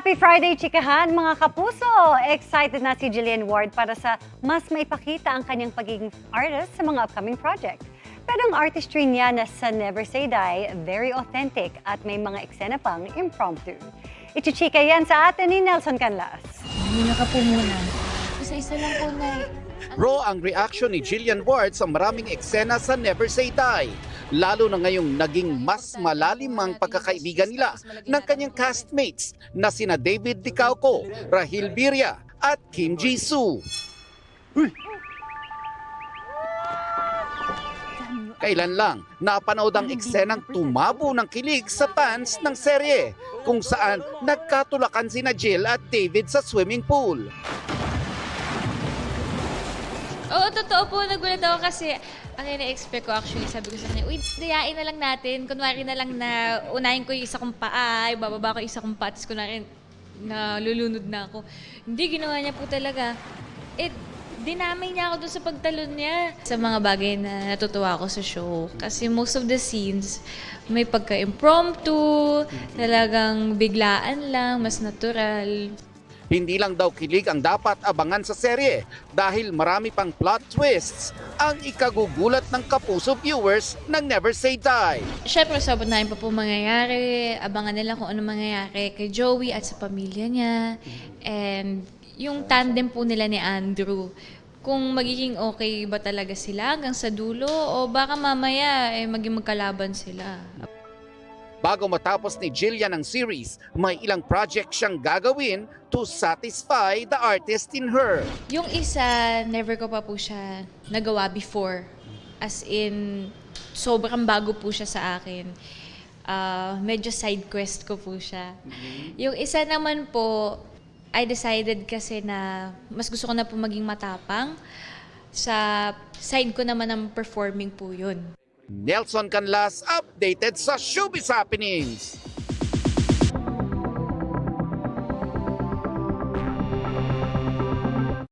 Happy Friday, chikahan mga kapuso! Excited na si Jillian Ward para sa mas maipakita ang kanyang pagiging artist sa mga upcoming project. Pero ang artistry niya na sa Never Say Die, very authentic at may mga eksena pang impromptu. Ichichika yan sa atin ni Nelson Canlas. Muna ka po muna. Isa-isa lang po, Nay. Raw ang reaction ni Jillian Ward sa maraming eksena sa Never Say Die. Lalo na ngayong naging mas malalim ang pagkakaibigan nila ng kanyang castmates na sina David Dicauco, Rahil Birria at Kim Jisoo. Kailan lang napanood ang eksenang tumabo ng kilig sa fans ng serye kung saan nagkatulakan sina Jill at David sa swimming pool. Oo, totoo po. Nagulat ako kasi ang ina-expect ko actually, sabi ko sa kanya, uy, dayain na lang natin. Kunwari na lang na unahin ko yung isa kong paa, bababa ko yung isa kong paa, tapos kunwari nalulunod na ako. Hindi, ginawa niya po talaga. Dinamay niya ako doon sa pagtalon niya. Sa mga bagay na natutuwa ako sa show. Kasi most of the scenes, may pagka-impromptu, talagang biglaan lang, mas natural. Hindi lang daw kilig ang dapat abangan sa serye dahil marami pang plot twists ang ikagugulat ng kapuso viewers ng Never Say Die. Siyempre, sobrang dahil pa po mangyayari. Abangan nila kung ano mangyayari kay Joey at sa pamilya niya. And yung tandem po nila ni Andrew, kung magiging okay ba talaga sila hanggang sa dulo o baka mamaya maging magkalaban sila. Bago matapos ni Jillian ang series, may ilang project siyang gagawin to satisfy the artist in her. Yung isa, never ko pa po siya nagawa before. As in, sobrang bago po siya sa akin. Medyo side quest ko po siya. Yung isa naman po, I decided kasi na mas gusto ko na po maging matapang. Sa side ko naman ng performing po yun. Nelson Canlas, updated sa Showbiz Happenings.